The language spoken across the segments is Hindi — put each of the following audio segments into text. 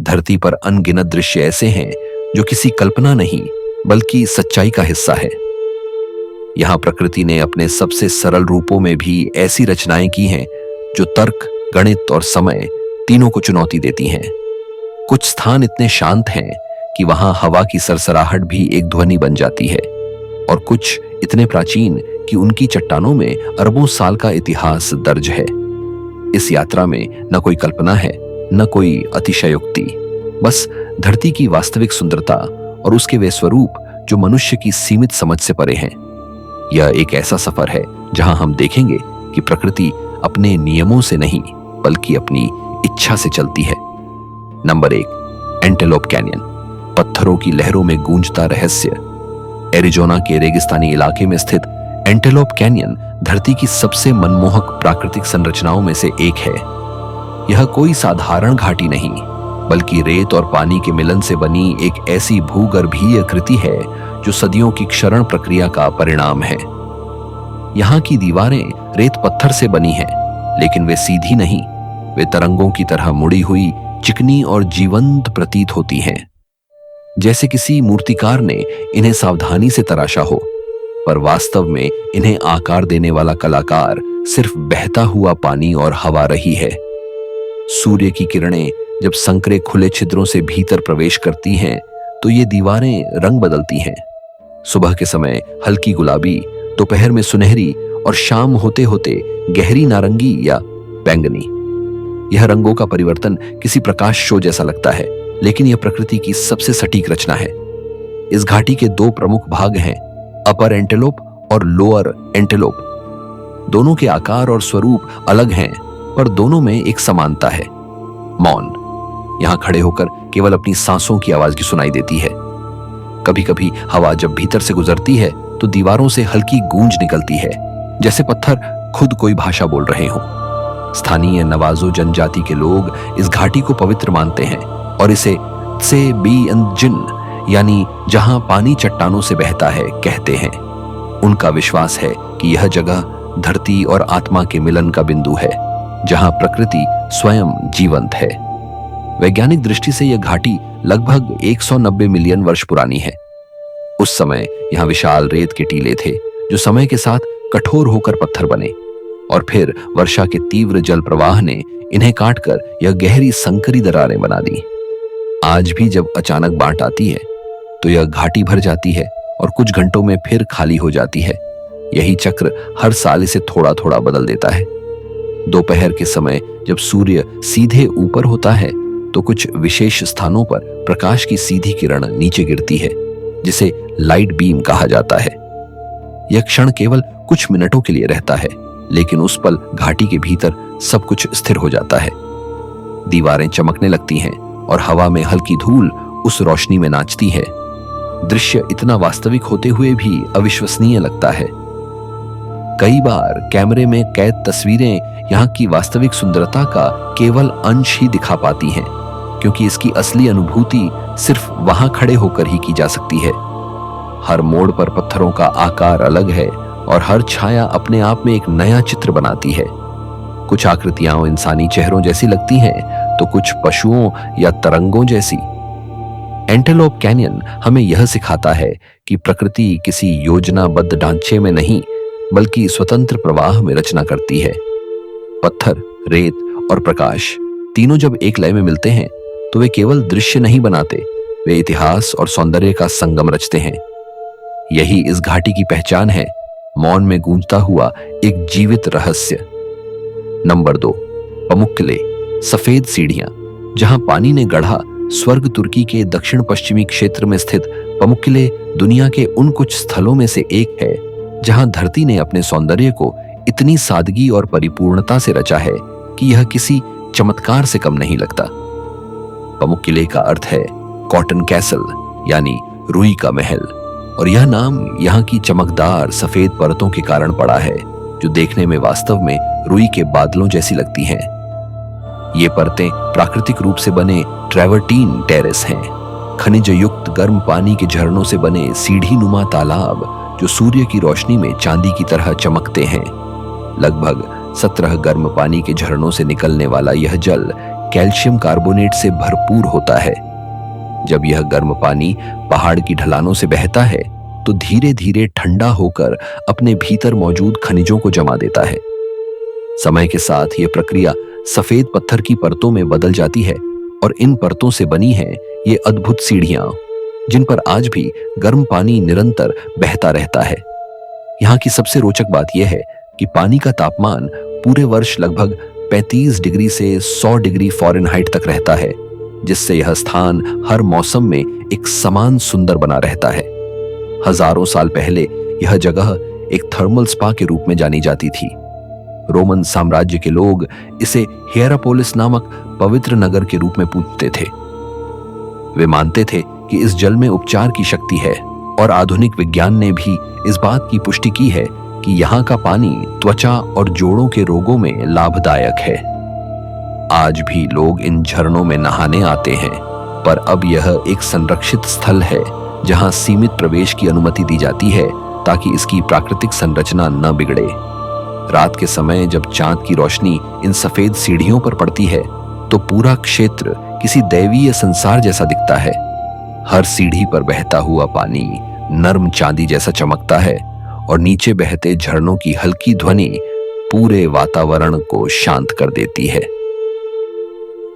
धरती पर अनगिनत दृश्य ऐसे हैं जो किसी कल्पना नहीं बल्कि सच्चाई का हिस्सा है। यहाँ प्रकृति ने अपने सबसे सरल रूपों में भी ऐसी रचनाएं की हैं जो तर्क, गणित और समय तीनों को चुनौती देती हैं। कुछ स्थान इतने शांत हैं कि वहां हवा की सरसराहट भी एक ध्वनि बन जाती है, और कुछ इतने प्राचीन कि उनकी चट्टानों में अरबों साल का इतिहास दर्ज है। इस यात्रा में न कोई कल्पना है, न कोई अतिशयोक्ति, बस धरती की वास्तविक सुंदरता और उसके वे स्वरूप जो मनुष्य की सीमित समझ से परे हैं। यह एक ऐसा सफर है जहां हम देखेंगे कि प्रकृति अपने नियमों से नहीं बल्कि अपनी इच्छा से चलती है। नंबर 1, एंटेलोप कैनियन, पत्थरों की लहरों में गूंजता रहस्य। एरिजोना के रेगिस्तानी इलाके में स्थित एंटेलोप कैनियन धरती की सबसे मनमोहक प्राकृतिक संरचनाओं में से एक है। यह कोई साधारण घाटी नहीं बल्कि रेत और पानी के मिलन से बनी एक ऐसी भूगर्भीय कृति है जो सदियों की क्षरण प्रक्रिया का परिणाम है। यहाँ की दीवारें रेत पत्थर से बनी हैं, लेकिन वे सीधी नहीं, वे तरंगों की तरह मुड़ी हुई, चिकनी और जीवंत प्रतीत होती हैं, जैसे किसी मूर्तिकार ने इन्हें सावधानी से तराशा हो। पर वास्तव में इन्हें आकार देने वाला कलाकार सिर्फ बहता हुआ पानी और हवा रही है। सूर्य की किरणें जब संकरे खुले छिद्रों से भीतर प्रवेश करती हैं तो ये दीवारें रंग बदलती हैं। सुबह के समय हल्की गुलाबी, दोपहर में सुनहरी और शाम होते होते गहरी नारंगी या बैंगनी। यह रंगों का परिवर्तन किसी प्रकाश शो जैसा लगता है, लेकिन यह प्रकृति की सबसे सटीक रचना है। इस घाटी के दो प्रमुख भाग हैं, अपर एंटेलोप और लोअर एंटेलोप। दोनों के आकार और स्वरूप अलग हैं, पर दोनों में एक समानता है, मौन। यहां खड़े होकर केवल अपनी सांसों की आवाज की सुनाई देती है। कभी कभी हवा जब भीतर से गुजरती है तो दीवारों से हल्की गूंज निकलती है, जैसे पत्थर खुद कोई भाषा बोल रहे हों। स्थानीय नवाजो जनजाति के लोग इस घाटी को पवित्र मानते हैं और इसे से बी जिन, यानी जहां पानी चट्टानों से बहता है, कहते हैं। उनका विश्वास है कि यह जगह धरती और आत्मा के मिलन का बिंदु है, जहां प्रकृति स्वयं जीवंत है। वैज्ञानिक दृष्टि से यह घाटी लगभग 190 मिलियन वर्ष पुरानी है। उस समय यहां विशाल रेत के टीले थे जो समय के साथ कठोर होकर पत्थर बने, और फिर वर्षा के तीव्र जल प्रवाह ने इन्हें काटकर यह गहरी संकरी दरारें बना दी। आज भी जब अचानक बाढ़ आती है तो यह घाटी भर जाती है और कुछ घंटों में फिर खाली हो जाती है। यही चक्र हर साल इसे थोड़ा थोड़ा बदल देता है। दोपहर के समय जब सूर्य सीधे ऊपर होता है तो कुछ विशेष स्थानों पर प्रकाश की सीधी किरण नीचे गिरती है, जिसे लाइट बीम कहा जाता है। यह क्षण केवल कुछ मिनटों के लिए रहता है, लेकिन उस पल घाटी के भीतर सब कुछ स्थिर हो जाता है। दीवारें चमकने लगती हैं और हवा में हल्की धूल उस रोशनी में नाचती है। दृश्य इतना वास्तविक होते हुए भी अविश्वसनीय लगता है। कई बार कैमरे में कैद तस्वीरें यहाँ की वास्तविक सुंदरता का केवल अंश ही दिखा पाती हैं, क्योंकि इसकी असली अनुभूति सिर्फ वहां खड़े होकर ही की जा सकती है। हर मोड़ पर पत्थरों का आकार अलग है और हर छाया अपने आप में एक नया चित्र बनाती है। कुछ आकृतियां इंसानी चेहरों जैसी लगती हैं तो कुछ पशुओं या तरंगों जैसी। एंटेलोप कैनियन हमें यह सिखाता है कि प्रकृति किसी योजनाबद्ध ढांचे में नहीं बल्कि स्वतंत्र प्रवाह में रचना करती है। पत्थर, रेत और प्रकाश तीनों जब एक लय में मिलते हैं तो वे केवल दृश्य नहीं बनाते, वे इतिहास और सौंदर्य का संगम रचते हैं। यही इस घाटी की पहचान है, मौन में गूंजता हुआ एक जीवित रहस्य। नंबर 2, पमुक्कले, सफेद सीढ़ियां। जहां पानी ने गढ़ा, स्वर्ग तुर्की के दक्षिण पश्चिमी क्षेत्र में स्थित पमुक्कले दुनिया के उन कुछ स्थलों में से एक है जहां धरती ने अपने सौंदर्य को इतनी सादगी और परिपूर्णता से रचा है कि यह किसी चमत्कार से कम नहीं लगता। पमुक्कले का अर्थ है कॉटन कैसल, यानी रुई का महल, और यह नाम यहाँ की चमकदार सफेद परतों के कारण पड़ा है, जो देखने में वास्तव में रुई के बादलों जैसी लगती हैं। ये परतें प्राकृतिक रूप से बने ट्रैवर्टीन टेरेस हैं, खनिज युक्त गर्म पानी के झरनों से बने सीढ़ी नुमा तालाब जो सूर्य की रोशनी में चांदी की तरह चमकते हैं। लगभग 17 गर्म पानी के झरनों से निकलने वाला यह जल कैल्शियम कार्बोनेट से भरपूर होता है। जब यह गर्म पानी पहाड़ की ढलानों से बहता है तो धीरे धीरे ठंडा होकर अपने भीतर मौजूद खनिजों को जमा देता है। समय के साथ यह प्रक्रिया सफेद पत्थर की परतों में बदल जाती है और इन परतों से बनी है ये अद्भुत सीढ़ियां, जिन पर आज भी गर्म पानी निरंतर बहता रहता है। यहाँ की सबसे रोचक बात यह है कि पानी का तापमान पूरे वर्ष लगभग 35 डिग्री से 100 डिग्री फ़ारेनहाइट तक रहता है, जिससे यह स्थान हर मौसम में एक समान सुंदर बना रहता है। हजारों साल पहले यह जगह एक थर्मल स्पा के रूप में जानी जाती थी। रोमन साम्राज्य के लोग इसे हिएरापोलिस नामक पवित्र नगर के रूप में पूजते थे। वे मानते थे कि इस जल में उपचार की शक्ति है और आधुनिक विज्ञान ने भी इस बात की पुष्टि की है कि यहाँ का पानी त्वचा और जोड़ों के रोगों में लाभदायक है। आज भी लोग इन झरनों में नहाने आते हैं, पर अब यह एक संरक्षित स्थल है जहां सीमित प्रवेश की अनुमति दी जाती है ताकि इसकी प्राकृतिक संरचना न बिगड़े। रात के समय जब चांद की रोशनी इन सफेद सीढ़ियों पर पड़ती है तो पूरा क्षेत्र किसी दैवीय संसार जैसा दिखता है। हर सीढ़ी पर बहता हुआ पानी नर्म चांदी जैसा चमकता है और नीचे बहते झरनों की हल्की ध्वनि पूरे वातावरण को शांत कर देती है।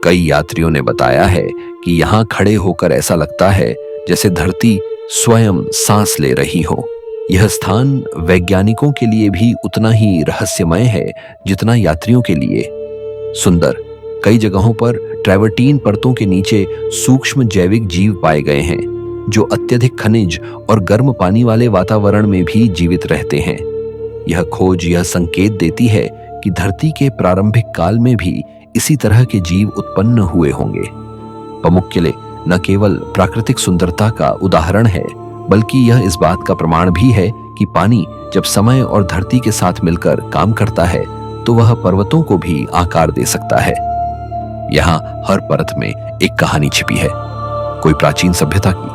कई यात्रियों ने बताया है कि यहाँ खड़े होकर ऐसा लगता है जैसे धरती स्वयं सांस ले रही हो। यह स्थान वैज्ञानिकों के लिए भी उतना ही रहस्यमय है जितना यात्रियों के लिए सुंदर। कई जगहों पर ट्रैवर्टीन परतों के नीचे सूक्ष्म जैविक जीव पाए गए हैं जो अत्यधिक खनिज और गर्म पानी वाले वातावरण में भी जीवित रहते हैं। यह खोज यह संकेत देती है कि धरती के प्रारंभिक काल में भी इसी तरह के जीव उत्पन्न हुए होंगे। पमुक्कले न केवल प्राकृतिक सुंदरता का उदाहरण है, बल्कि यह इस बात का प्रमाण भी है कि पानी जब समय और धरती के साथ मिलकर काम करता है तो वह पर्वतों को भी आकार दे सकता है। यहाँ हर परत में एक कहानी छिपी है, कोई प्राचीन सभ्यता की,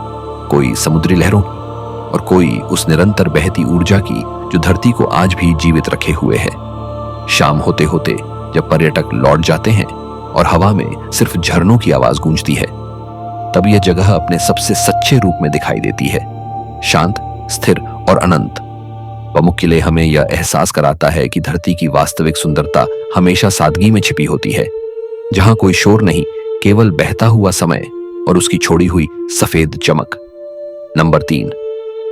कोई समुद्री लहरों की और कोई उस निरंतर बहती ऊर्जा की जो धरती को आज भी जीवित रखे हुए है। शाम होते होते जब पर्यटक लौट जाते हैं और हवा में सिर्फ झरनों की आवाज गूंजती है, तब यह जगह अपने सबसे सच्चे रूप में दिखाई देती है, शांत, स्थिर और अनंत। पमुक्कले हमें यह एहसास कराता है कि धरती की वास्तविक सुंदरता हमेशा सादगी में छिपी होती है, जहां कोई शोर नहीं, केवल बहता हुआ समय और उसकी छोड़ी हुई सफेद चमक। नंबर 3,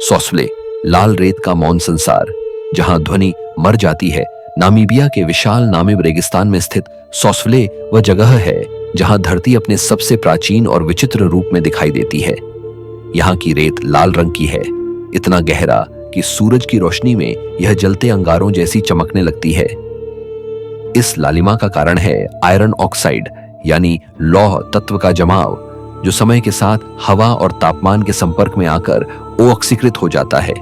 सोसवले, लाल रेत का मौन संसार, जहां ध्वनि मर जाती है। नामीबिया के विशाल नामीब रेगिस्तान में स्थित सोसवले वह जगह है जहां धरती अपने सबसे प्राचीन और विचित्र रूप में दिखाई देती है। यहाँ की रेत लाल रंग की है, इतना गहरा कि सूरज की रोशनी में यह जलते अंगारों जैसी चमकने लगती है। इस लालिमा का कारण है आयरन ऑक्साइड यानी लौह तत्व का जमाव, जो समय के साथ हवा और तापमान के संपर्क में आकर ऑक्सीकृत हो जाता है।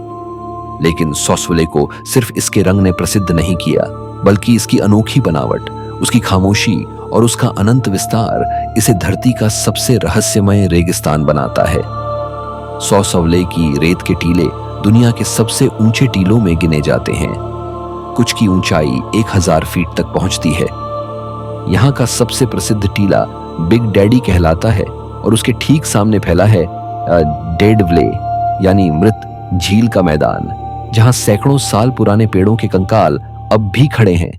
लेकिन सोसवले को सिर्फ इसके रंग ने प्रसिद्ध नहीं किया, बल्कि इसकी अनोखी बनावट, उसकी खामोशी और उसका अनंत विस्तार इसे धरती का सबसे रहस्यमय रेगिस्तान बनाता है। सोसवले की रेत के टीले दुनिया के सबसे ऊंचे टीलों में गिने जाते हैं। कुछ की ऊंचाई 1000 फीट तक पहुंचती है। यहाँ का सबसे प्रसिद्ध टीला बिग डैडी कहलाता है और उसके ठीक सामने फैला है डेड व्ले यानी मृत झील का मैदान, जहां सैकड़ों साल पुराने पेड़ों के कंकाल अब भी खड़े हैं,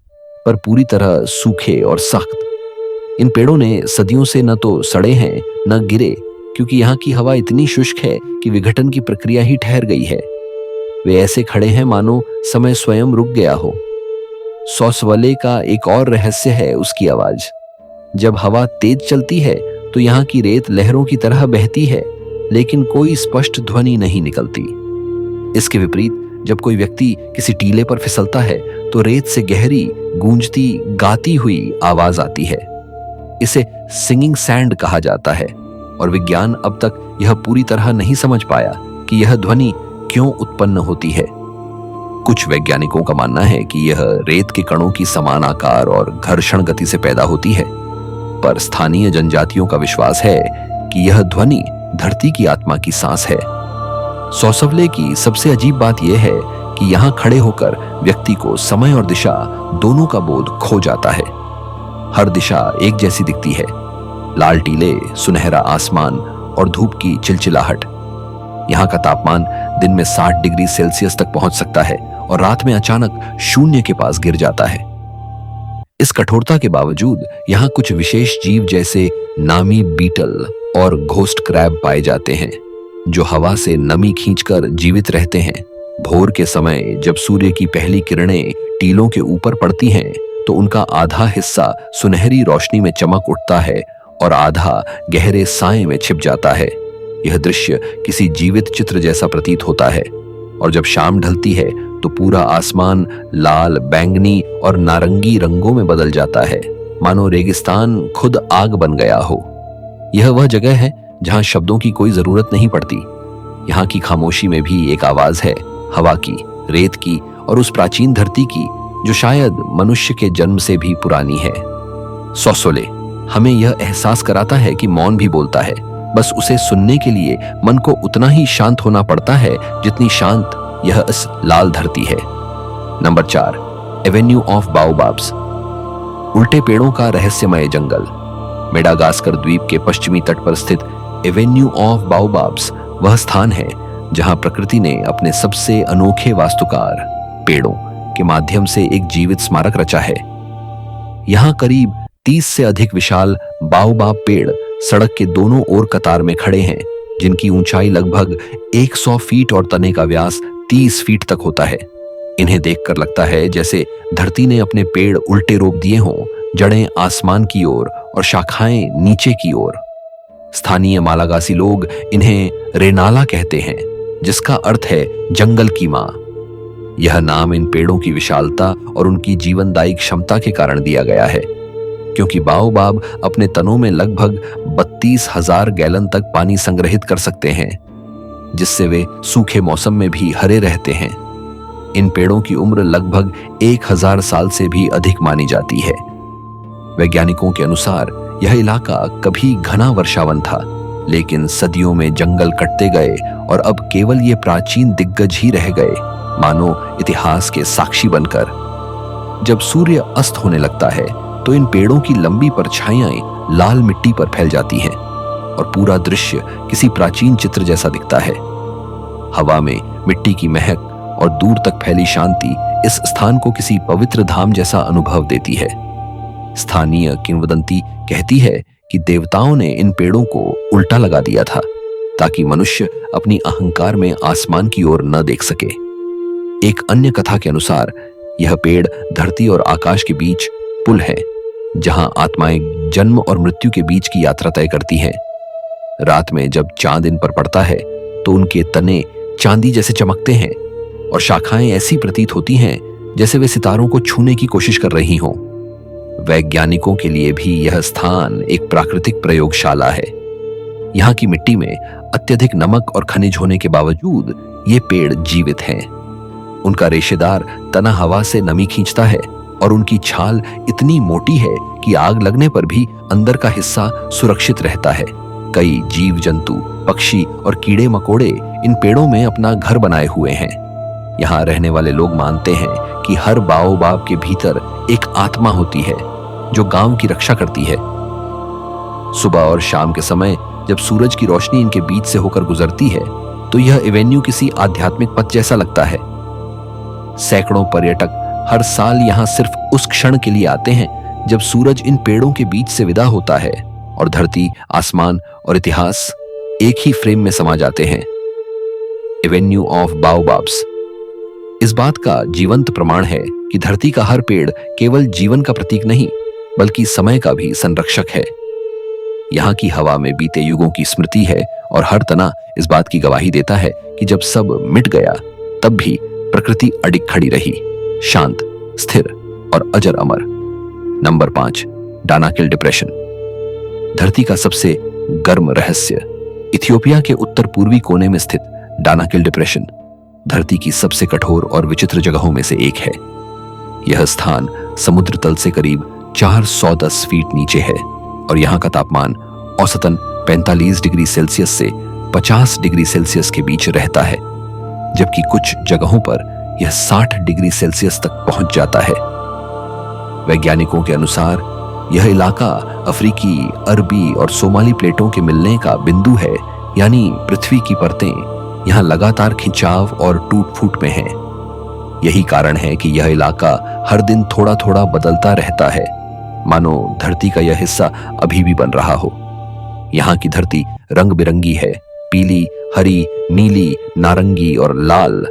पर पूरी तरह सूखे और सख्त। इन पेड़ों ने सदियों से न तो सड़े हैं न गिरे, क्योंकि यहाँ की हवा इतनी शुष्क है कि विघटन की प्रक्रिया ही ठहर गई है। वे ऐसे खड़े हैं मानो समय स्वयं रुक गया हो। सोसवले का एक और रहस्य है उसकी आवाज। जब हवा तेज चलती है तो यहाँ की रेत लहरों की तरह बहती है, लेकिन कोई स्पष्ट ध्वनि नहीं निकलती। इसके विपरीत जब कोई व्यक्ति किसी टीले पर फिसलता है तो रेत से गहरी, गूंजती, गाती हुई आवाज आती है। इसे सिंगिंग सैंड कहा जाता है और विज्ञान अब तक यह पूरी तरह नहीं समझ पाया कि यह ध्वनि क्यों उत्पन्न होती है। कुछ वैज्ञानिकों का मानना है कि यह रेत के कणों की समान आकार और घर्षण गति से पैदा होती है, पर स्थानीय जनजातियों का विश्वास है कि यह ध्वनि धरती की आत्मा की सांस है। सोसवले की सबसे अजीब बात यह है कि यहाँ खड़े होकर व्यक्ति को समय और दिशा दोनों का बोध खो जाता है। हर दिशा एक जैसी दिखती है, लाल टीले, सुनहरा आसमान और धूप की चिलचिलाहट। यहाँ का तापमान दिन में 60 डिग्री सेल्सियस तक पहुंच सकता है और रात में अचानक शून्य के पास गिर जाता है। इस कठोरता के बावजूद यहाँ कुछ विशेष जीव जैसे नामी बीटल और घोस्ट क्रैब पाए जाते हैं, जो हवा से नमी खींचकर जीवित रहते हैं। भोर के समय जब सूर्य की पहली किरणें टीलों के ऊपर पड़ती हैं, तो उनका आधा हिस्सा सुनहरी रोशनी में चमक उठता है और आधा गहरे साए में छिप जाता है। यह दृश्य किसी जीवित चित्र जैसा प्रतीत होता है। और जब शाम ढलती है तो पूरा आसमान लाल, बैंगनी और नारंगी रंगों में बदल जाता है, मानो रेगिस्तान खुद आग बन गया हो। यह वह जगह है जहां शब्दों की कोई जरूरत नहीं पड़ती। यहाँ की खामोशी में भी एक आवाज है, हवा की, रेत की और उस प्राचीन धरती की जो शायद मनुष्य के जन्म से भी पुरानी है। सोसोले हमें यह एहसास कराता है कि मौन भी बोलता है, बस उसे सुनने के लिए मन को उतना ही शांत होना पड़ता है जितनी शांत यह इस लाल धरती है। नंबर 4, एवेन्यू ऑफ बाओबाब्स, उल्टे पेड़ों का रहस्यमय जंगल। मेडागास्कर द्वीप के पश्चिमी तट पर स्थित एवेन्यू ऑफ बाओबाब्स वह स्थान है जहां प्रकृति ने अपने सबसे अनोखे वास्तुकार पेड़ों के माध्यम से एक जीवित स्मारक रचा है। यहां करीब 30 से अधिक विशाल बाओबाब पेड़ सड़क के दोनों ओर कतार में खड़े हैं, जिनकी ऊंचाई लगभग 100 फीट और तने का व्यास 30 फीट तक होता है। इन्हें देखकर लगता है जैसे धरती ने अपने पेड़ उल्टे रोप दिए हों, जड़ें आसमान की ओर और शाखाएं नीचे की ओर। स्थानीय मालागासी लोग इन्हें रेनाला कहते हैं, जिसका अर्थ है जंगल की मां। यह नाम इन पेड़ों की विशालता और उनकी जीवनदायी क्षमता के कारण दिया गया है, क्योंकि बाओबाब अपने तनों में लगभग 32,000 गैलन तक पानी संग्रहित कर सकते हैं, जिससे वे सूखे मौसम में भी हरे रहते हैं। इन पेड़ों की उम्र लगभग 1000 साल से भी अधिक मानी जाती है। वैज्ञानिकों के अनुसार यह इलाका कभी घना वर्षावन था, लेकिन सदियों में जंगल कटते गए और अब केवल ये प्राचीन दिग्गज ही रह गए, मानो इतिहास के साक्षी बनकर। जब सूर्य अस्त होने लगता है तो इन पेड़ों की लंबी परछाइयां लाल मिट्टी पर फैल जाती हैं और पूरा दृश्य किसी प्राचीन चित्र जैसा दिखता है। हवा में मिट्टी की महक और दूर तक फैली शांति इस स्थान को किसी पवित्र धाम जैसा अनुभव देती है। स्थानीय किंवदंती कहती है कि देवताओं ने इन पेड़ों को उल्टा लगा दिया था, ताकि मनुष्य अपनी अहंकार में आसमान की ओर न देख सके। एक अन्य कथा के अनुसार यह पेड़ धरती और आकाश के बीच पुल है, जहां आत्माएं जन्म और मृत्यु के बीच की यात्रा तय करती हैं। रात में जब चांद इन पर पड़ता है तो उनके तने चांदी जैसे चमकते हैं और शाखाएं ऐसी प्रतीत होती हैं जैसे वे सितारों को छूने की कोशिश कर रही हों। वैज्ञानिकों के लिए भी यह स्थान एक प्राकृतिक प्रयोगशाला है। यहाँ की मिट्टी में अत्यधिक नमक और खनिज होने के बावजूद ये पेड़ जीवित हैं। उनका रेशेदार तना हवा से नमी खींचता है और उनकी छाल इतनी मोटी है कि आग लगने पर भी अंदर का हिस्सा सुरक्षित रहता है। कई जीव जंतु, पक्षी और कीड़े मकोड़े इन पेड़ों में अपना घर बनाए हुए हैं। यहाँ रहने वाले लोग मानते हैं कि हर बाओबाब के भीतर एक आत्मा होती है जो गांव की रक्षा करती है। सुबह और शाम के समय जब सूरज की रोशनी इनके बीच से होकर गुजरती है तो यह एवेन्यू किसी आध्यात्मिक पथ जैसा लगता है। सैकड़ों पर्यटक हर साल यहाँ सिर्फ उस क्षण के लिए आते हैं जब सूरज इन पेड़ों के बीच से विदा होता है और धरती, आसमान और इतिहास एक ही फ्रेम में समा जाते हैं। एवेन्यू ऑफ बाओबाब्स इस बात का जीवंत प्रमाण है कि धरती का हर पेड़ केवल जीवन का प्रतीक नहीं, बल्कि समय का भी संरक्षक है। यहाँ की हवा में बीते युगों की स्मृति है और हर तना इस बात की गवाही देता है कि जब सब मिट गया तब भी प्रकृति अडिग खड़ी रही, शांत, स्थिर और अजर अमर। नंबर 5, डानाकिल डिप्रेशन, धरती का सबसे गर्म रहस्य। इथियोपिया के उत्तर पूर्वी कोने में स्थित डानाकिल डिप्रेशन धरती की सबसे कठोर और विचित्र जगहों में से एक है। यह स्थान समुद्र तल से करीब 410 फीट नीचे है और यहाँ का तापमान औसतन 45 डिग्री सेल्सियस से 50 डिग्री सेल्सियस के बीच रहता है, जबकि कुछ जगहों पर यह 60 डिग्री सेल्सियस तक पहुंच जाता है। वैज्ञानिकों के अनुसार यह इलाका अफ्रीकी, अरबी और सोमाली प्लेटों के मिलने का बिंदु है, यानी पृथ्वी की परतें यहाँ लगातार खिंचाव और टूट फूट में हैं। यही कारण है कि यह इलाका हर दिन थोड़ा थोड़ा बदलता रहता है, मानो धरती का यह हिस्सा अभी भी बन रहा हो। यहाँ की धरती रंग बिरंगी है, पीली, हरी, नीली, नारंगी और लाल।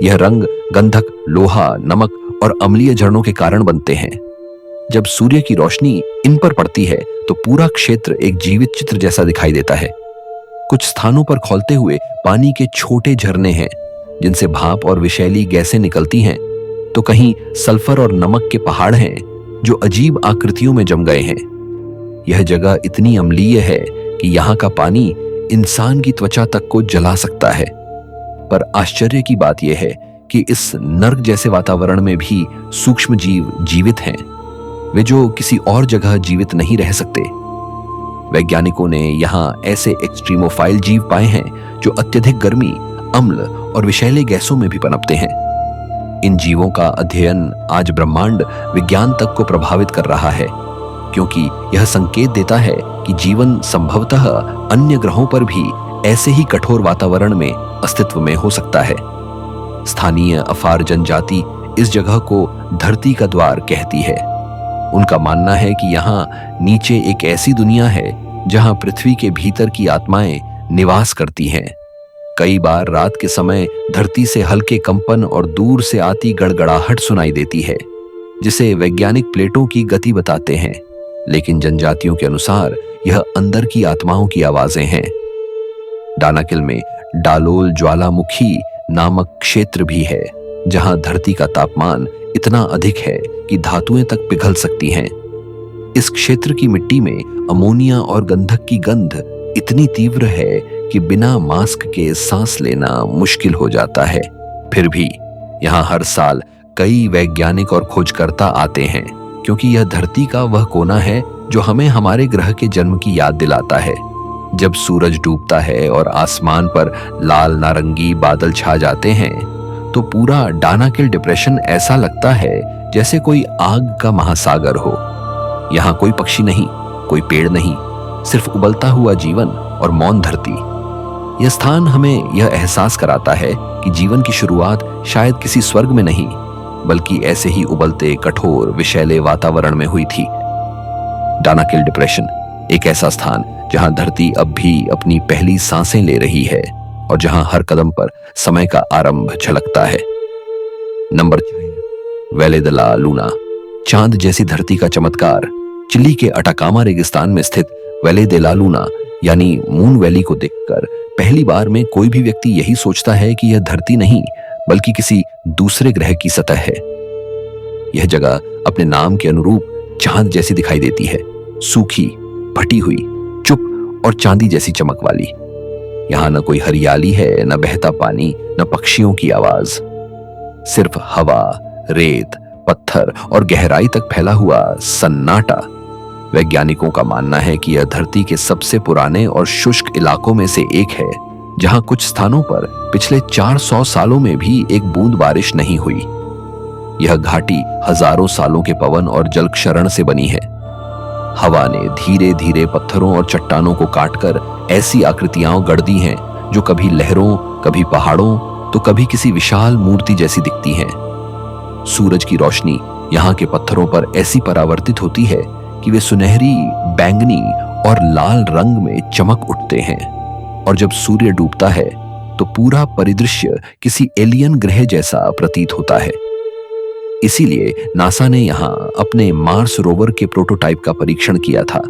यह रंग गंधक, लोहा, नमक और अम्लीय झरनों के कारण बनते हैं। जब सूर्य की रोशनी इन पर पड़ती है तो पूरा क्षेत्र एक जीवित चित्र जैसा दिखाई देता है। कुछ स्थानों पर खौलते हुए पानी के छोटे झरने हैं जिनसे भाप और विषैली गैसें निकलती हैं, तो कहीं सल्फर और नमक के पहाड़ हैं जो अजीब आकृतियों में जम गए हैं। यह जगह इतनी अम्लीय है कि यहाँ का पानी इंसान की त्वचा तक को जला सकता है। पर आश्चर्य की बात यह है कि इस नर्क जैसे वातावरण में भी सूक्ष्म जीव जीवित हैं, वे जो किसी और जगह जीवित नहीं रह सकते। वैज्ञानिकों ने यहाँ ऐसे एक्सट्रीमोफाइल जीव पाए हैं जो अत्यधिक गर्मी, अम्ल और विषैले गैसों में भी पनपते हैं। इन जीवों का अध्ययन आज ब्रह्मांड विज्ञान तक को प्रभावित कर रहा है, क्योंकि यह संकेत देता है कि जीवन संभवतः अन्य ग्रहों पर भी ऐसे ही कठोर वातावरण में अस्तित्व में हो सकता है। स्थानीय अफार जनजाति इस जगह को धरती का द्वार कहती है। उनका मानना है कि यहाँ नीचे एक ऐसी दुनिया है जहाँ पृथ्वी के भीतर की आत्माएं निवास करती हैं। कई बार रात के समय धरती से हल्के कंपन और दूर से आती गड़गड़ाहट सुनाई देती है, जिसे वैज्ञानिक प्लेटों की गति बताते हैं, लेकिन जनजातियों के अनुसार यह अंदर की आत्माओं की आवाजें हैं। डानाकिल में डालोल ज्वालामुखी नामक क्षेत्र भी है, जहां धरती का तापमान इतना अधिक है कि धातुएं तक पिघल सकती हैं। इस क्षेत्र की मिट्टी में अमोनिया और गंधक की गंध इतनी तीव्र है कि बिना मास्क के सांस लेना मुश्किल हो जाता है। फिर भी यहाँ हर साल कई वैज्ञानिक और खोजकर्ता आते हैं, क्योंकि यह धरती का वह कोना है जो हमें हमारे ग्रह के जन्म की याद दिलाता है। जब सूरज डूबता है और आसमान पर लाल नारंगी बादल छा जाते हैं, तो पूरा डानाकिल डिप्रेशन ऐसा लगता है जैसे कोई आग का महासागर हो। यहाँ कोई पक्षी नहीं, कोई पेड़ नहीं, सिर्फ उबलता हुआ जीवन और मौन धरती। यह स्थान हमें यह एहसास कराता है कि जीवन की शुरुआत शायद किसी स्वर्ग में नहीं, बल्कि ऐसे ही उबलते, कठोर, विषैले वातावरण में हुई थी। डानाकिल डिप्रेशन एक ऐसा स्थान जहां धरती अब भी अपनी पहली सांसें ले रही है और जहां हर कदम पर समय का आरंभ झलकता है। नंबर 6, वैले द ला लूना, चांद जैसी धरती का चमत्कार। चिली के अटाकामा रेगिस्तान में स्थित वैले दे ला लूना यानी मून वैली को देखकर पहली बार में कोई भी व्यक्ति यही सोचता है कि यह धरती नहीं बल्कि किसी दूसरे ग्रह की सतह है। यह जगह अपने नाम के अनुरूप चांद जैसी दिखाई देती है, सूखी, फटी हुई, चुप और चांदी जैसी चमक वाली। यहाँ न कोई हरियाली है, न बहता पानी, न पक्षियों की आवाज, सिर्फ हवा, रेत, पत्थर और गहराई तक फैला हुआ सन्नाटा। वैज्ञानिकों का मानना है कि यह धरती के सबसे पुराने और शुष्क इलाकों में से एक है, जहां कुछ स्थानों पर पिछले 400 सालों में भी एक बूंद बारिश नहीं हुई। यह घाटी हजारों सालों के पवन और जलक्षरण से बनी है। हवा ने धीरे धीरे पत्थरों और चट्टानों को काटकर ऐसी आकृतियां गढ़ दी हैं जो कभी लहरों, कभी पहाड़ों, तो कभी किसी विशाल मूर्ति जैसी दिखती हैं। सूरज की रोशनी यहाँ के पत्थरों पर ऐसी परावर्तित होती है कि वे सुनहरी, बैंगनी और लाल रंग में चमक उठते हैं, और जब सूर्य डूबता है तो पूरा परिदृश्य किसी एलियन ग्रह जैसा प्रतीत होता है। इसीलिए नासा ने यहाँ अपने मार्स रोवर के प्रोटोटाइप का परीक्षण किया था,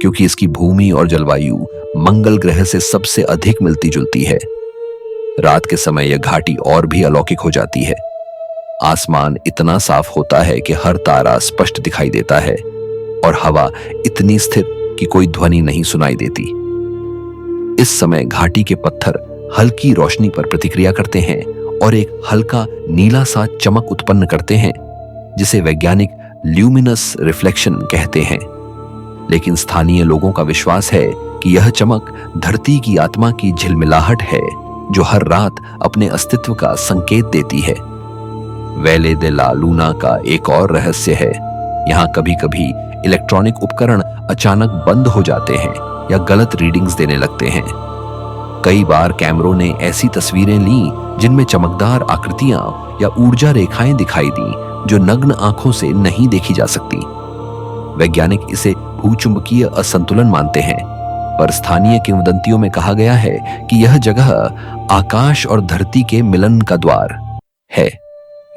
क्योंकि इसकी भूमि और जलवायु मंगल ग्रह से सबसे अधिक मिलती जुलती है। रात के समय यह घाटी और भी अलौकिक हो जाती है। आसमान इतना साफ होता है कि हर तारा स्पष्ट दिखाई देता है, और हवा इतनी स्थिर कि कोई ध्वनि नहीं सुनाई देती। इस समय घाटी के पत्थर हल्की रोशनी पर प्रतिक्रिया करते हैं और एक हल्का नीला सा चमक उत्पन्न करते हैं, जिसे वैज्ञानिक ल्यूमिनस रिफ्लेक्शन कहते हैं। लेकिन स्थानीय लोगों का विश्वास है कि यह चमक धरती की आत्मा की झिलमिलाहट है, जो हर रात अपने अस्तित्व का संकेत देती है। वैले दे ला लूना का एक और रहस्य है, यहाँ कभी कभी इलेक्ट्रॉनिक उपकरण अचानक बंद हो जाते हैं या गलत रीडिंग्स देने लगते हैं। कई बार कैमरों ने ऐसी तस्वीरें ली जिनमें चमकदार आकृतियां या ऊर्जा रेखाएं दिखाई दी जो नग्न आंखों से नहीं देखी जा सकती। वैज्ञानिक इसे भूचुंबकीय असंतुलन मानते हैं, पर स्थानीय किंवदंतियों में कहा गया है कि यह जगह आकाश और धरती के मिलन का द्वार है।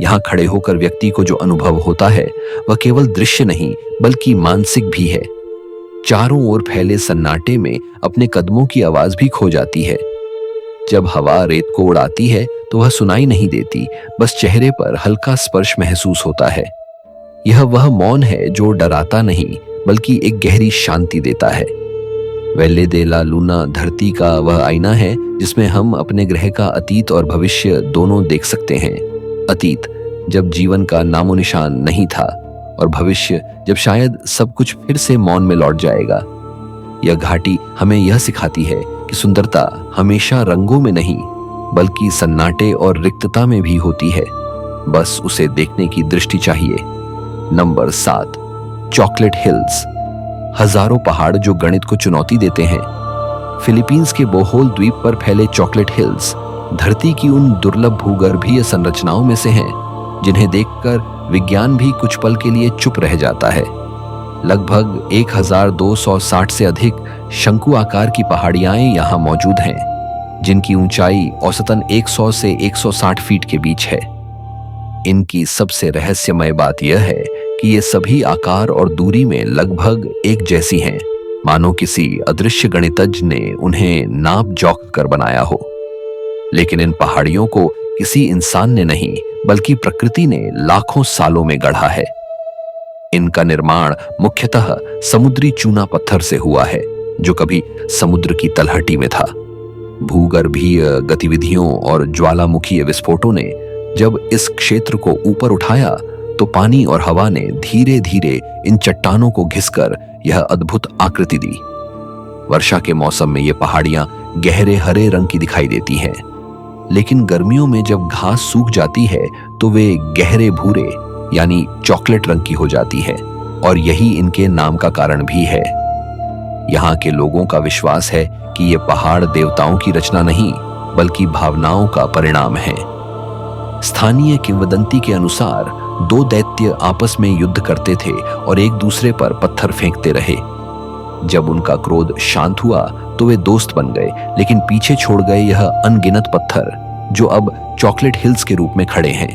यहां खड़े होकर व्यक्ति को जो अनुभव होता है वह केवल दृश्य नहीं बल्कि मानसिक भी है। चारों ओर फैले सन्नाटे में अपने कदमों की आवाज भी खो जाती है। जब हवा रेत को उड़ाती है तो वह सुनाई नहीं देती, बस चेहरे पर हल्का स्पर्श महसूस होता है। यह वह मौन है जो डराता नहीं बल्कि एक गहरी शांति देता है। वेले दे ला लूना धरती का वह आईना है जिसमें हम अपने ग्रह का अतीत और भविष्य दोनों देख सकते हैं। अतीत जब जीवन का नामो निशान नहीं था, और भविष्य जब शायद सब कुछ फिर से मौन में लौट जाएगा। यह घाटी हमें यह सिखाती है कि सुंदरता हमेशा रंगों में नहीं बल्कि सन्नाटे और रिक्तता में भी होती है, बस उसे देखने की दृष्टि चाहिए। Number 7, chocolate hills. हजारों पहाड़ जो गणित को चुनौती देते हैं। फिलीपींस के बोहोल द्वीप पर फैले चॉकलेट हिल्स धरती की उन दुर्लभ भूगर्भीय संरचनाओं में से हैं जिन्हें देखकर विज्ञान भी कुछ पल के लिए चुप रह जाता है। लगभग 1260 से अधिक शंकु आकार की पहाड़ियां यहां मौजूद हैं, जिनकी ऊंचाई औसतन 100 से 160 फीट के बीच है। इनकी सबसे रहस्यमय बात यह है कि ये सभी आकार और दूरी में लगभग एक जैसी हैं, मानो किसी अदृश्य गणितज्ञ ने उन्हें नाप जोख कर बनाया हो। लेकिन इन पहाड़ियों को किसी इंसान ने नहीं बल्कि प्रकृति ने लाखों सालों में गढ़ा है। इनका निर्माण मुख्यतः समुद्री चूना पत्थर से हुआ है जो कभी समुद्र की तलहटी में था। भूगर्भीय गतिविधियों और ज्वालामुखीय विस्फोटों ने जब इस क्षेत्र को ऊपर उठाया तो पानी और हवा ने धीरे धीरे इन चट्टानों को घिसकर यह अद्भुत आकृति दी। वर्षा के मौसम में ये पहाड़ियां गहरे हरे रंग की दिखाई देती हैं, लेकिन गर्मियों में जब घास सूख जाती है तो वे गहरे भूरे यानी चॉकलेट रंग की हो जाती है, और यही इनके नाम का कारण भी है। यहाँ के लोगों का विश्वास है कि ये पहाड़ देवताओं की रचना नहीं बल्कि भावनाओं का परिणाम है। स्थानीय किंवदंती के अनुसार 2 दैत्य आपस में युद्ध करते थे और एक दूसरे पर पत्थर फेंकते रहे। जब उनका क्रोध शांत हुआ तो वे दोस्त बन गए, लेकिन पीछे छोड़ गए यह अनगिनत पत्थर जो अब चॉकलेट हिल्स के रूप में खड़े हैं।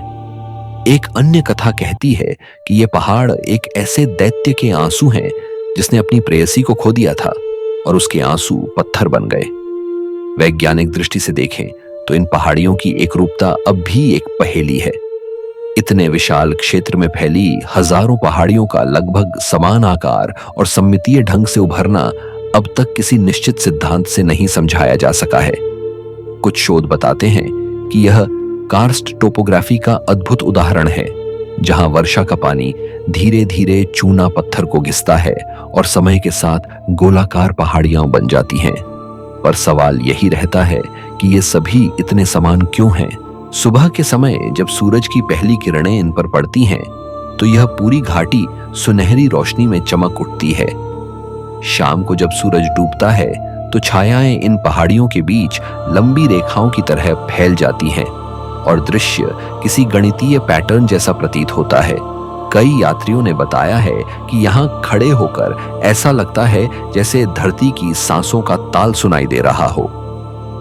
एक अन्य कथा कहती है कि ये पहाड़ एक ऐसे दैत्य के आंसू हैं जिसने अपनी प्रेयसी को खो दिया था और उसके आंसू पत्थर बन गए। वैज्ञानिक दृष्टि से देखें तो इन पहाड़ियों की एकरूपता अब भी एक पहेली है। इतने विशाल क्षेत्र में फैली हजारों पहाड़ियों का लगभग समान आकार और सममितीय ढंग से उभरना अब तक किसी निश्चित सिद्धांत से नहीं समझाया जा सका है। कुछ शोध बताते हैं कि यह कार्स्ट टोपोग्राफी का अद्भुत उदाहरण है, जहां वर्षा का पानी धीरे धीरे चूना पत्थर को घिसता है और समय के साथ गोलाकार पहाड़ियां बन जाती हैं। पर सवाल यही रहता है कि ये सभी इतने समान क्यों हैं? सुबह के समय जब सूरज की पहली किरणें इन पर पड़ती हैं तो यह पूरी घाटी सुनहरी रोशनी में चमक उठती है। शाम को जब सूरज डूबता है तो छायाएं इन पहाड़ियों के बीच लंबी रेखाओं की तरह फैल जाती हैं और दृश्य किसी गणितीय पैटर्न जैसा प्रतीत होता है। कई यात्रियों ने बताया है कि यहाँ खड़े होकर ऐसा लगता है जैसे धरती की सांसों का ताल सुनाई दे रहा हो।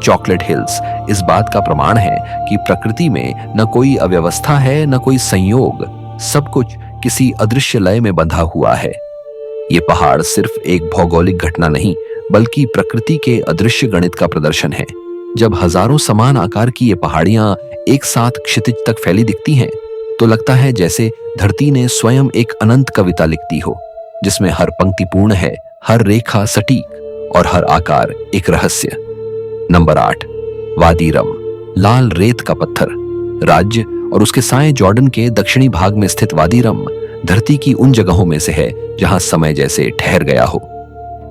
चॉकलेट हिल्स इस बात का प्रमाण है कि प्रकृति में न कोई अव्यवस्था है न कोई संयोग, सब कुछ किसी अदृश्य लय में बंधा हुआ है। ये पहाड़ सिर्फ एक भौगोलिक घटना नहीं बल्कि प्रकृति के अदृश्य गणित का प्रदर्शन है। जब हजारों समान आकार की ये पहाड़ियां एक साथ क्षितिज तक फैली दिखती हैं तो लगता है जैसे धरती ने स्वयं एक अनंत कविता लिख दी हो, जिसमें हर पंक्ति पूर्ण है, हर रेखा सटीक और हर आकार एक रहस्य। नंबर 8, वादी रम, लाल रेत का पत्थर। राज्य और उसके साए जॉर्डन के दक्षिणी भाग में स्थित वादी रम धरती की उन जगहों में से है जहां समय जैसे ठहर गया हो।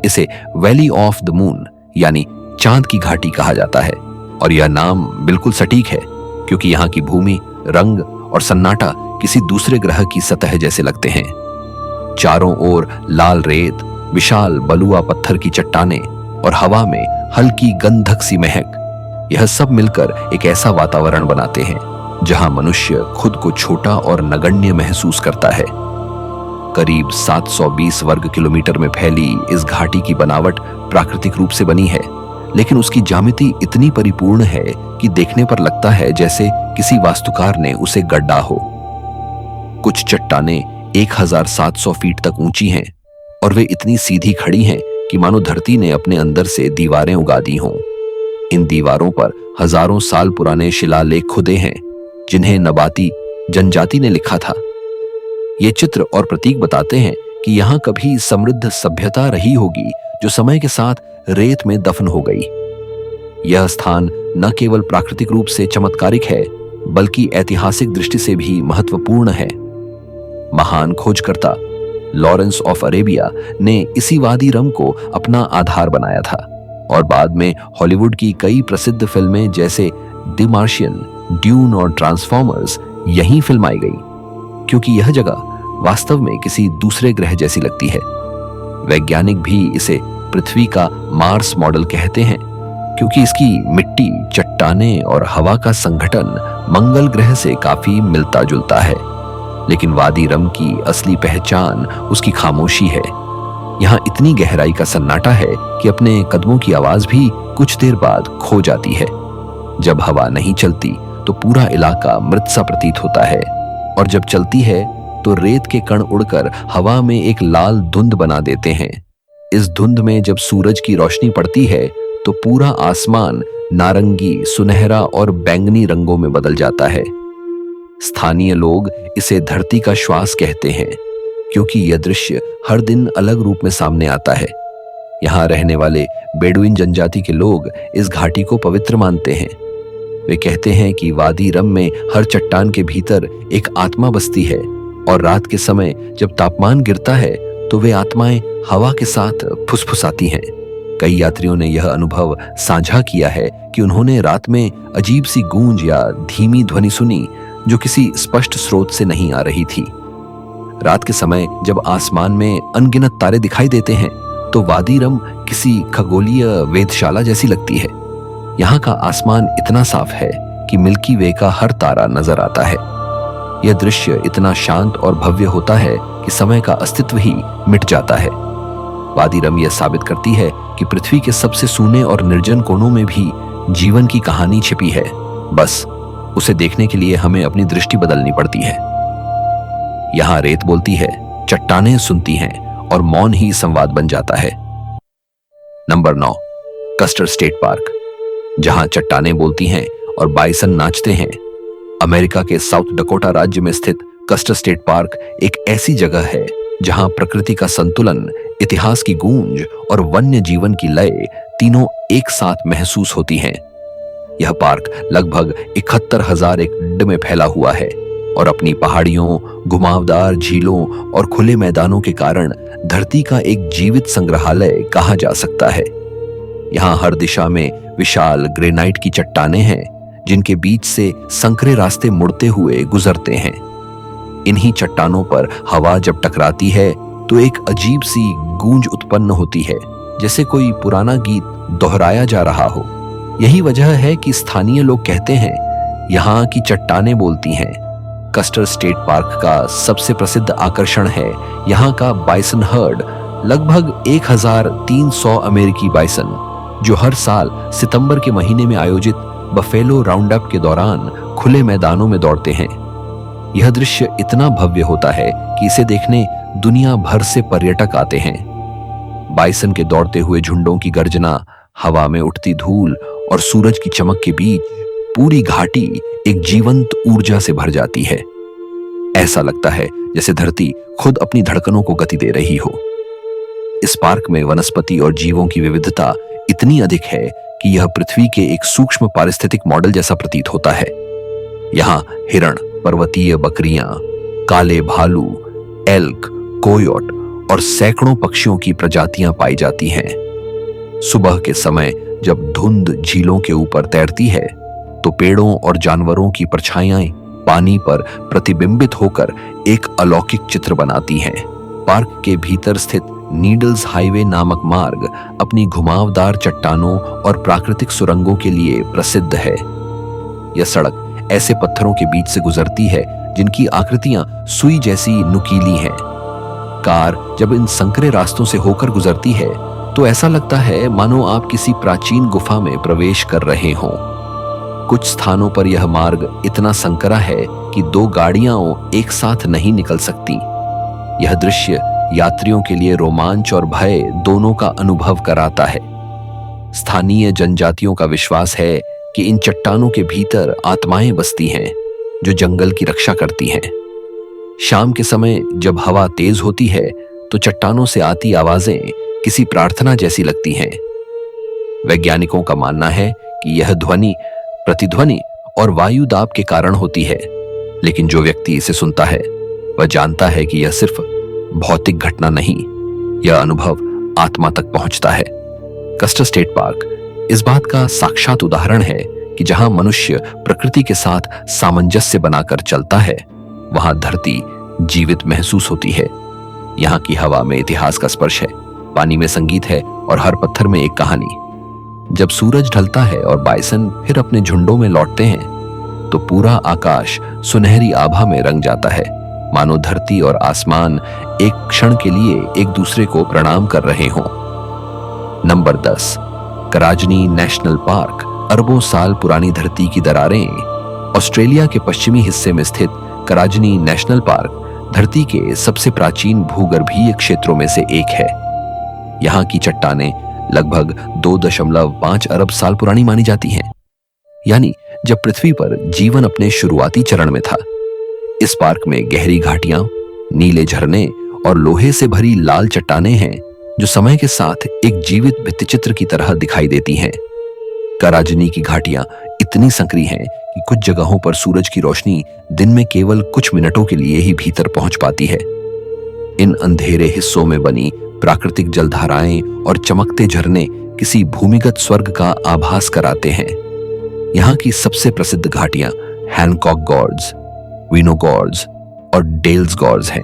इसे वैली ऑफ द मून यानी चांद की घाटी कहा जाता है, और यह नाम बिल्कुल सटीक है क्योंकि यहाँ की भूमि, रंग और सन्नाटा किसी दूसरे ग्रह की सतह जैसे लगते हैं। चारों ओर लाल रेत, विशाल बलुआ पत्थर की चट्टानें और हवा में हल्की गंधक सी महक, यह सब मिलकर एक ऐसा वातावरण बनाते हैं जहां मनुष्य खुद को छोटा और नगण्य महसूस करता है। करीब 720 वर्ग किलोमीटर में फैली इस घाटी की बनावट प्राकृतिक रूप से बनी है, लेकिन उसकी ज्यामिति इतनी परिपूर्ण है कि देखने पर लगता है जैसे किसी वास्तुकार ने उसे गढ़ा हो। कुछ चट्टानें 1700 फीट तक ऊंची हैं और वे इतनी सीधी खड़ी हैं कि मानो धरती ने अपने अंदर से दीवारें उगा दी हों। इन दीवारों पर हजारों साल पुराने शिलालेख खुदे हैं जिन्हें नबाती जनजाति ने लिखा था। ये चित्र और प्रतीक बताते हैं कि यहाँ कभी समृद्ध सभ्यता रही होगी जो समय के साथ रेत में दफन हो गई। यह स्थान न केवल प्राकृतिक रूप से चमत्कारिक है बल्कि ऐतिहासिक दृष्टि से भी महत्वपूर्ण है। महान खोजकर्ता लॉरेंस ऑफ अरेबिया ने इसी वादी रम को अपना आधार बनाया था और बाद में हॉलीवुड की कई प्रसिद्ध फिल्में जैसे द मार्शियन, ड्यून और ट्रांसफॉर्मर्स यहीं फिल्माई गई, क्योंकि यह जगह वास्तव में किसी दूसरे ग्रह जैसी लगती है। वैज्ञानिक भी इसे पृथ्वी का मार्स मॉडल कहते हैं क्योंकि इसकी मिट्टी, चट्टानें और हवा का संगठन मंगल ग्रह से काफी मिलता जुलता है। लेकिन वादी रम की असली पहचान उसकी खामोशी है। यहाँ इतनी गहराई का सन्नाटा है कि अपने कदमों की आवाज भी कुछ देर बाद खो जाती है। जब हवा नहीं चलती तो पूरा इलाका मृत सा प्रतीत होता है और जब चलती है तो रेत के कण उड़कर हवा में एक लाल धुंध बना देते हैं। इस धुंध में जब सूरज की रोशनी पड़ती है तो पूरा आसमान नारंगी, सुनहरा और बैंगनी रंगों में बदल जाता है। स्थानीय लोग इसे धरती का श्वास कहते हैं क्योंकि यह दृश्य हर दिन अलग रूप में सामने आता है। यहाँ रहने वाले बेडुइन जनजाति के लोग इस घाटी को पवित्र मानते हैं। वे कहते हैं कि वादी रम में हर चट्टान के भीतर एक आत्मा बसती है और रात के समय जब तापमान गिरता है तो वे आत्माएं हवा के साथ फुसफुसाती हैं। कई यात्रियों ने यह अनुभव साझा किया है कि उन्होंने रात में अजीब सी गूंज या धीमी ध्वनि सुनी जो किसी स्पष्ट स्रोत से नहीं आ रही थी। रात के समय जब आसमान में अनगिनत तारे दिखाई देते हैं तो वादी रम किसी खगोलीय वेधशाला जैसी लगती है। यहाँ का आसमान इतना साफ है कि मिल्की वे का हर तारा नजर आता है। यह दृश्य इतना शांत और भव्य होता है कि समय का अस्तित्व ही मिट जाता है। वादी रम यह साबित करती है कि पृथ्वी के सबसे सूने और निर्जन कोनों में भी जीवन की कहानी छिपी है। बस उसे देखने के लिए हमें अपनी दृष्टि बदलनी पड़ती है। यहाँ रेत बोलती है, चट्टानें सुनती हैं और मौन ही संवाद बन जाता है। नंबर 9, कस्टर स्टेट पार्क, जहां चट्टानें बोलती हैं और बाइसन नाचते हैं। अमेरिका के साउथ डकोटा राज्य में स्थित कस्टर स्टेट पार्क एक ऐसी जगह है जहां प्रकृति का संतुलन, इतिहास की गूंज और वन्य जीवन की लय तीनों एक साथ महसूस होती हैं। यह पार्क लगभग 71,000 एकड़ में फैला हुआ है और अपनी पहाड़ियों, घुमावदार झीलों और खुले मैदानों के कारण धरती का एक जीवित संग्रहालय कहा जा सकता है। यहाँ हर दिशा में विशाल ग्रेनाइट की चट्टानें हैं जिनके बीच से संकरे रास्ते मुड़ते हुए गुजरते हैं। इन्हीं चट्टानों पर हवा जब टकराती है तो एक अजीब सी गूंज उत्पन्न होती है, जैसे कोई पुराना गीत दोहराया जा रहा हो। यही वजह है कि स्थानीय लोग कहते हैं यहाँ की चट्टानें बोलती हैं। कस्टर स्टेट पार्क का सबसे प्रसिद्ध आकर्षण है यहाँ का बाइसन हर्ड, लगभग 1,300 अमेरिकी बाइसन जो हर साल सितंबर के महीने में आयोजित बफेलो राउंड अप के दौरान खुले मैदानों में दौड़ते हैं। यह दृश्य इतना भव्य होता है कि इसे देखने दुनिया भर से पर्यटक आते हैं। बाइसन के दौड़ते हुए झुंडों की गर्जना, हवा में उठती धूल और सूरज की चमक के बीच पूरी घाटी एक जीवंत ऊर्जा से भर जाती है। ऐसा लगता है जैसे धरती खुद अपनी धड़कनों को गति दे रही हो। इस पार्क में वनस्पति और जीवों की विविधता इतनी अधिक है कि यह पृथ्वी के एक सूक्ष्म पारिस्थितिक मॉडल जैसा प्रतीत होता है। यहाँ हिरण, पर्वतीय बकरियां, काले भालू, एल्क, कोयोट और सैकड़ों पक्षियों की प्रजातियां पाई जाती हैं। सुबह के समय जब धुंध झीलों के ऊपर तैरती है तो पेड़ों और जानवरों की परछाइयां पानी पर प्रतिबिंबित होकर एक अलौकिक चित्र बनाती हैं। पार्क के भीतर स्थित नीडल्स हाईवे नामक मार्ग अपनी घुमावदार चट्टानों और प्राकृतिक सुरंगों के लिए प्रसिद्ध है। यह सड़क ऐसे पत्थरों के बीच से गुजरती है जिनकी आकृतियां सुई जैसी नुकीली हैं। कार जब इन संकरे रास्तों से होकर गुजरती है तो ऐसा लगता है मानो आप किसी प्राचीन गुफा में प्रवेश कर रहे हों। कुछ स्थानों पर यह मार्ग इतना संकरा है कि दो गाड़ियां एक साथ नहीं निकल सकती। यह दृश्य यात्रियों के लिए रोमांच और भय दोनों का अनुभव कराता है। स्थानीय जनजातियों का विश्वास है कि इन चट्टानों के भीतर आत्माएं बसती हैं जो जंगल की रक्षा करती हैं। शाम के समय जब हवा तेज होती है तो चट्टानों से आती आवाजें किसी प्रार्थना जैसी लगती हैं। वैज्ञानिकों का मानना है कि यह ध्वनि प्रतिध्वनि और वायु दाब के कारण होती है, लेकिन जो व्यक्ति इसे सुनता है वह जानता है कि यह सिर्फ भौतिक घटना नहीं, यह अनुभव आत्मा तक पहुंचता है। कस्टर स्टेट पार्क इस बात का साक्षात उदाहरण है कि जहां मनुष्य प्रकृति के साथ सामंजस्य बनाकर चलता है, वहां धरती जीवित महसूस होती है। यहाँ की हवा में इतिहास का स्पर्श है, पानी में संगीत है और हर पत्थर में एक कहानी। जब सूरज ढलता है और बाइसन फिर अपने झुंडों में लौटते हैं तो पूरा आकाश सुनहरी आभा में रंग जाता है, मानो धरती और आसमान एक क्षण के लिए एक दूसरे को प्रणाम कर रहे हों। नंबर 10, कराजनी नेशनल पार्क। अरबों साल पुरानी धरती की दरारें। ऑस्ट्रेलिया के पश्चिमी हिस्से में स्थित कराजनी नेशनल पार्क धरती के सबसे प्राचीन भूगर्भीय क्षेत्रों में से एक है। यहाँ की चट्टानें लगभग 2.5 अरब साल पुरानी मानी जाती हैं, यानी जब पृथ्वी पर जीवन अपने शुरुआती चरण में था। इस पार्क में गहरी घाटियां, नीले झरने और लोहे से भरी लाल चट्टानें हैं जो समय के साथ एक जीवित भित्तिचित्र की तरह दिखाई देती हैं। कराजनी की घाटियां इतनी संकरी हैं कि कुछ जगहों पर सूरज की रोशनी दिन में केवल कुछ मिनटों के लिए ही भीतर पहुंच पाती है। इन अंधेरे हिस्सों में बनी प्राकृतिक जलधाराएं और चमकते झरने किसी भूमिगत स्वर्ग का आभास कराते हैं। यहाँ की सबसे प्रसिद्ध घाटियां हैनकॉक गॉर्ड्स, विनो गॉर्ड्स और डेल्स गॉर्ड्स हैं।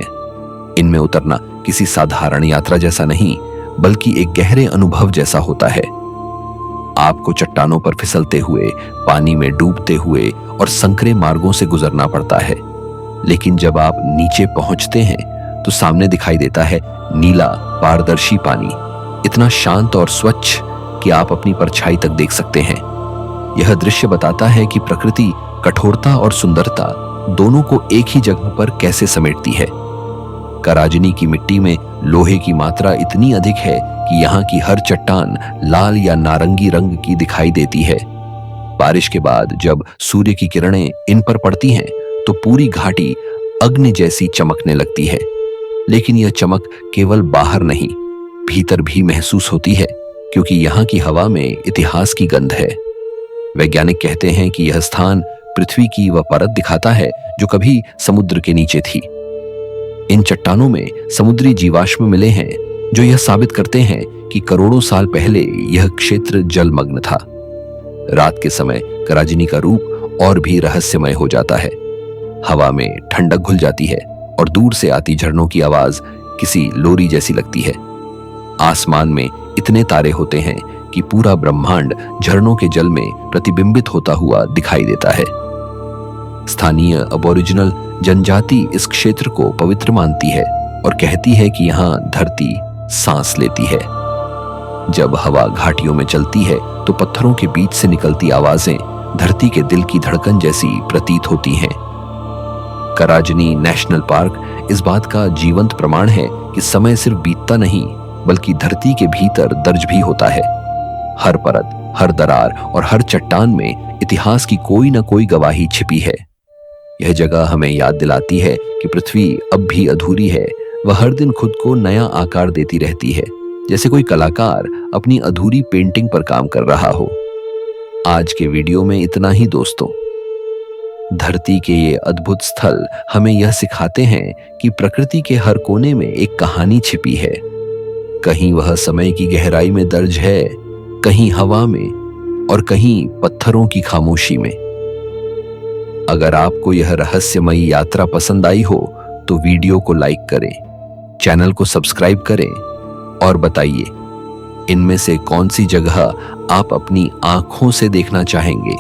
इनमें उतरना किसी साधारण यात्रा जैसा नहीं, बल्कि एक गहरे अनुभव जैसा होता है। आपको चट्टानों पर फिसलते हुए, पानी में डूबते हुए और संकरे मार्गों से गुजरना पड़ता है, लेकिन जब आप नीचे पहुंचते हैं तो सामने दिखाई देता है नीला पारदर्शी पानी, इतना शांत और स्वच्छ कि आप अपनी परछाई तक देख सकते हैं। यह दृश्य बताता है कि प्रकृति कठोरता और सुंदरता दोनों को एक ही जगह पर कैसे समेटती है। कराजनी की मिट्टी में लोहे की मात्रा इतनी अधिक है कि यहाँ की हर चट्टान लाल या नारंगी रंग की दिखाई देती है। बारिश के बाद जब सूर्य की किरणें इन पर पड़ती हैं तो पूरी घाटी अग्नि जैसी चमकने लगती है, लेकिन यह चमक केवल बाहर नहीं, भीतर भी महसूस होती है, क्योंकि यहाँ की हवा में इतिहास की गंध है। वैज्ञानिक कहते हैं कि यह स्थान पृथ्वी की वह परत दिखाता है जो कभी समुद्र के नीचे थी। इन चट्टानों में समुद्री जीवाश्म मिले हैं जो यह साबित करते हैं कि करोड़ों साल पहले यह क्षेत्र जलमग्न था। रात के समय कराजनी का रूप और भी रहस्यमय हो जाता है। हवा में ठंडक घुल जाती है और दूर से आती झरनों की आवाज किसी लोरी जैसी लगती है। आसमान में इतने तारे होते हैं कि पूरा ब्रह्मांड झरनों के जल में प्रतिबिंबित होता हुआ दिखाई देता है। स्थानीय अबोरिजिनल जनजाति इस क्षेत्र को पवित्र मानती है और कहती है कि यहाँ धरती सांस लेती है। जब हवा घाटियों में चलती है तो पत्थरों के बीच से निकलती आवाजें धरती के दिल की धड़कन जैसी प्रतीत होती हैं। कराजनी नेशनल पार्क इस बात का जीवंत प्रमाण है कि समय सिर्फ बीतता नहीं, बल्कि धरती के भीतर दर्ज भी होता है। हर परत, हर दरार और हर चट्टान में इतिहास की कोई न कोई गवाही छिपी है। यह जगह हमें याद दिलाती है कि पृथ्वी अब भी अधूरी है। वह हर दिन खुद को नया आकार देती रहती है, जैसे कोई कलाकार अपनी अधूरी पेंटिंग पर काम कर रहा हो। आज के वीडियो में इतना ही दोस्तों। धरती के ये अद्भुत स्थल हमें यह सिखाते हैं कि प्रकृति के हर कोने में एक कहानी छिपी है। कहीं वह समय की गहराई में दर्ज है, कहीं हवा में और कहीं पत्थरों की खामोशी में। अगर आपको यह रहस्यमयी यात्रा पसंद आई हो तो वीडियो को लाइक करें, चैनल को सब्सक्राइब करें और बताइए, इनमें से कौन सी जगह आप अपनी आंखों से देखना चाहेंगे।